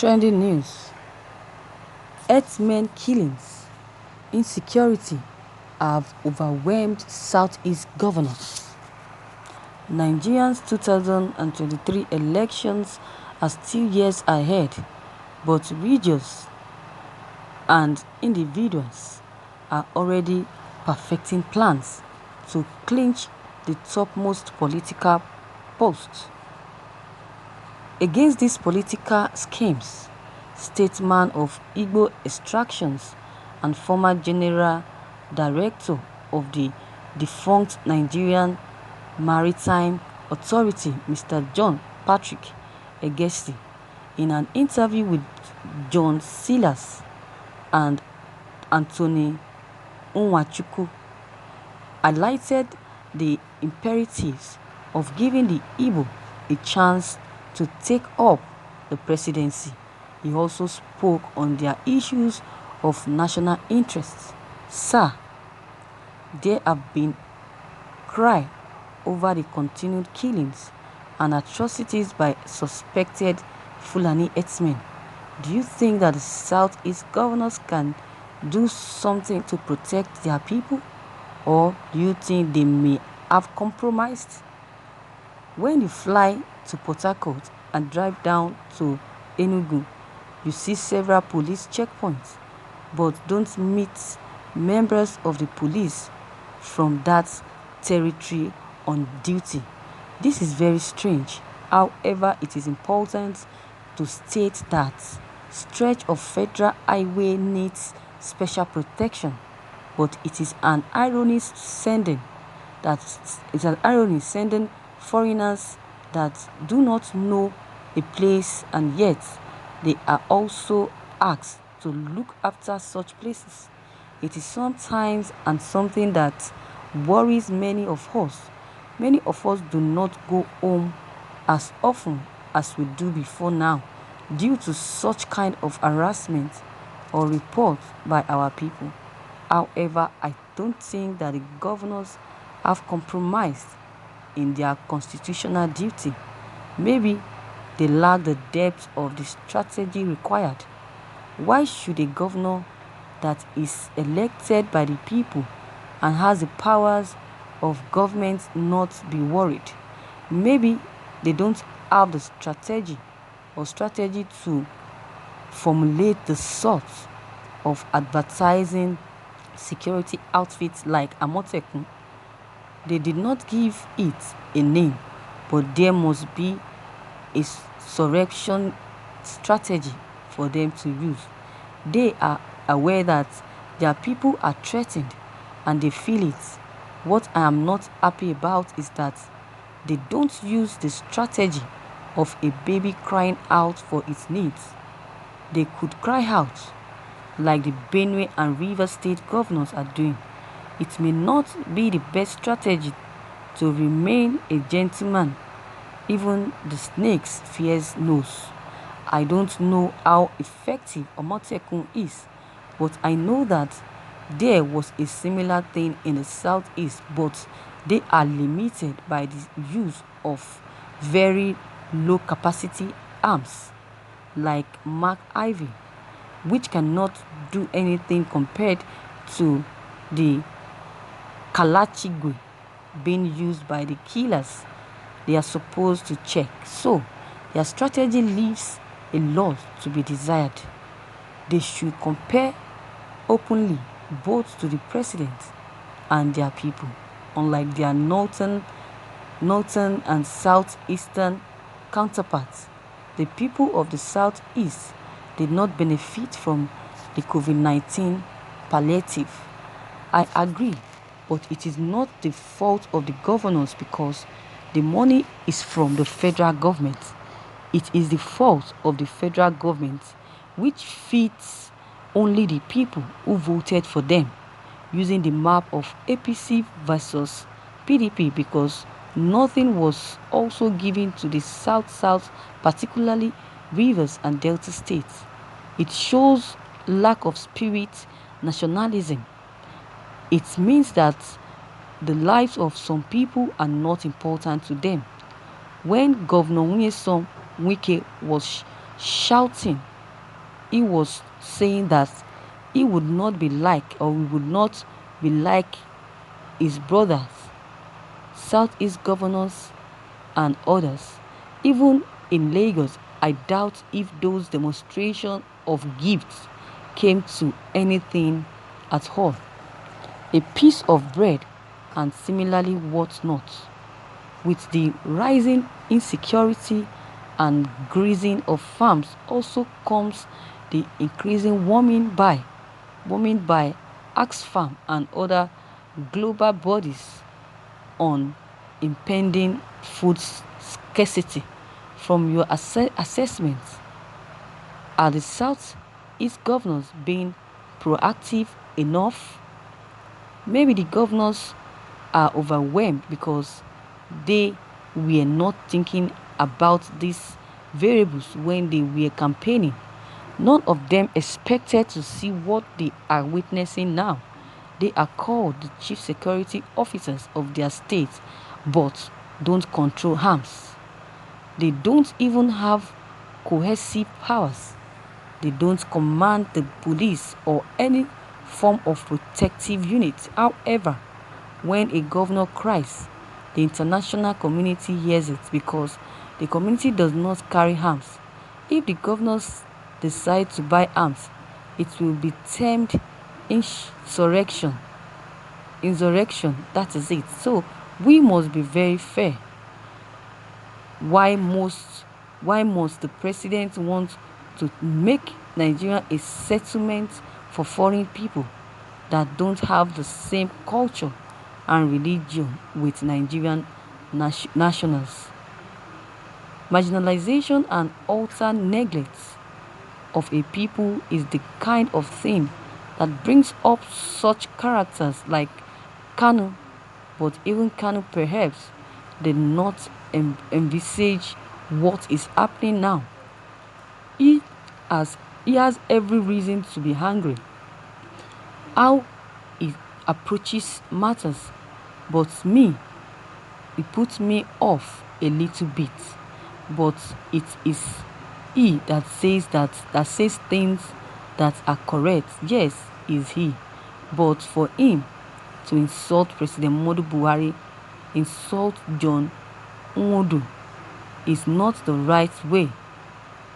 Trending news: Hèŕďsmèñ killings, insecurity have overwhelmed Southeast governors. Nigeria's 2023 elections are still years ahead, but regions and individuals are already perfecting plans to clinch the topmost political posts. Against these political schemes, statesman of Igbo extractions and former general director of the defunct Nigerian Maritime Authority, Mr. John Patrick Hèŕďsmèñ, in an interview with John Silas and Anthony Nwachukwu, highlighted the imperatives of giving the Igbo a chance to take up the presidency. He also spoke on their issues of national interest. Sir, there have been cry over the continued killings and atrocities by suspected Fulani herdsmen. Do you think that the Southeast governors can do something to protect their people, or do you think they may have compromised? When you fly to Port Harcourt and drive down to Enugu, you see several police checkpoints, but don't meet members of the police from that territory on duty. This is very strange. However, it is important to state that stretch of federal highway needs special protection, but it is an irony sending foreigners that do not know a place, and yet they are also asked to look after such places. It is sometimes and something that worries many of us. Many of us do not go home as often as we do before now due to such kind of harassment or report by our people. However, I don't think that the governors have compromised in their constitutional duty. Maybe they lack the depth of the strategy required. Why should a governor that is elected by the people and has the powers of government not be worried? Maybe they don't have the strategy to formulate the sort of advertising security outfits like Amotekun. They did not give it a name, but there must be a surrection strategy for them to use. They are aware that their people are threatened and they feel it. What I am not happy about is that they don't use the strategy of a baby crying out for its needs. They could cry out like the Benue and Rivers State governors are doing. It may not be the best strategy to remain a gentleman. Even the snake's fears knows. I don't know how effective Amotekun is, but I know that there was a similar thing in the Southeast, but they are limited by the use of very low capacity arms like Mark Ivy, which cannot do anything compared to the Kalachigwe being used by the killers they are supposed to check. So their strategy leaves a lot to be desired. They should compare openly both to the president and their people. Unlike their northern and southeastern counterparts, the people of the southeast did not benefit from the COVID-19 palliative. I agree, but it is not the fault of the governors because the money is from the federal government. It is the fault of the federal government, which feeds only the people who voted for them, using the map of APC versus PDP, because nothing was also given to the South, particularly Rivers and Delta states. It shows lack of spirit, nationalism. It means that the lives of some people are not important to them. When Governor Nyesom Wike was shouting he was saying that he would not be like, or we would not be like his brothers, Southeast governors and others. Even in Lagos, I doubt if those demonstrations of gifts came to anything at all. A piece of bread and similarly what not. With the rising insecurity and grazing of farms also comes the increasing warming by Oxfam and other global bodies on impending food scarcity. From your assessment, are the Southeast governors being proactive enough? Maybe the governors are overwhelmed because they were not thinking about these variables when they were campaigning. None of them expected to see what they are witnessing now. They are called the chief security officers of their states, but don't control arms. They don't even have coercive powers. They don't command the police or any form of protective unit. However, when a governor cries, the international community hears it because the community does not carry arms. If the governors decide to buy arms, it will be termed insurrection. That is it. So we must be very fair. Why must the president want to make Nigeria a settlement for foreign people that don't have the same culture and religion with Nigerian nationals? Marginalization and utter neglect of a people is the kind of thing that brings up such characters like Kanu, but even Kanu perhaps did not envisage what is happening now. He has every reason to be angry. How he approaches matters, but it puts me off a little bit. But it is he that says things that are correct. Yes, is he. But for him to insult President Muhammadu Buhari, insult John Nwodo, is not the right way.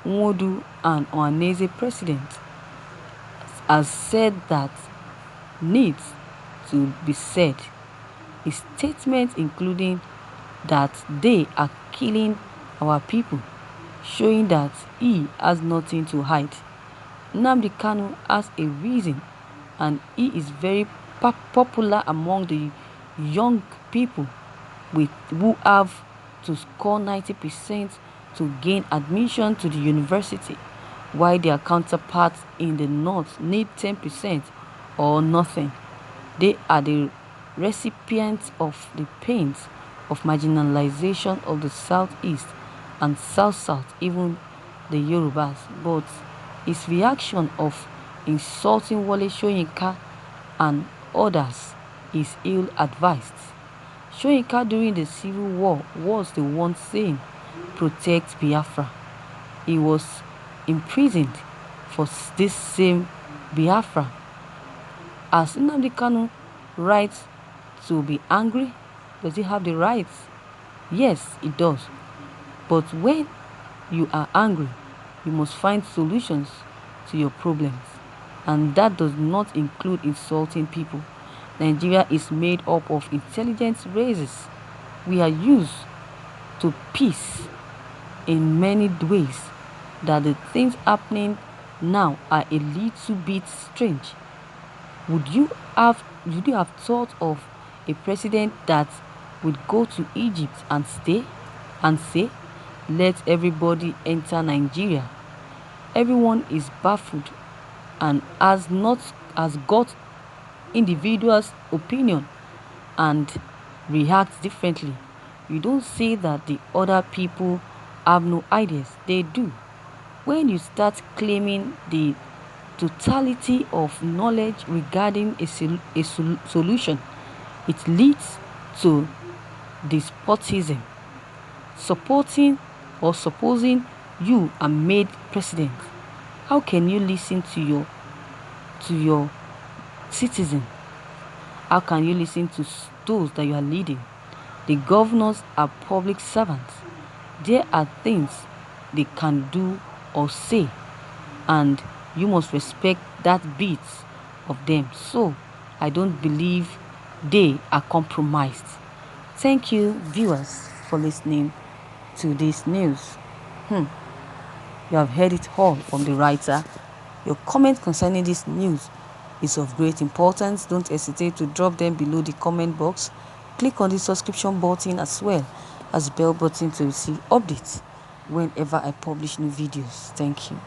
Nwodo, an Ohanaeze president, has said that needs to be said. His statement including that they are killing our people, showing that he has nothing to hide. Nnamdi Kanu has a reason, and he is very popular among the young people who have to score 90% to gain admission to the university, while their counterparts in the north need 10% or nothing. They are the recipients of the pains of marginalization of the southeast and south-south, even the Yorubas. But his reaction of insulting Wole Soyinka and others is ill-advised. Soyinka during the Civil War was the one saying, "Protect Biafra." He was imprisoned for this same Biafra. Has Nnamdi Kanu right to be angry? Does he have the right? Yes, he does. But when you are angry, you must find solutions to your problems. And that does not include insulting people. Nigeria is made up of intelligent races. We are used to peace in many ways. That the things happening now are a little bit strange. Would you have thought of a president that would go to Egypt and stay and say, "Let everybody enter Nigeria"? Everyone is baffled and has got individual's opinion and reacts differently. You don't say that the other people have no ideas. They do. When you start claiming the totality of knowledge regarding a solution, it leads to despotism. Supporting or supposing you are made president How can you listen to your citizen? How can you listen to those that you are leading? The governors are public servants. There are things they can do or say, and you must respect that bit of them. So I don't believe they are compromised. Thank you, viewers, for listening to this news. You have heard it all from the writer. Your comment concerning this news is of great importance. Don't hesitate to drop them below the comment box. Click on the subscription button as well as the bell button to receive updates whenever I publish new videos. Thank you.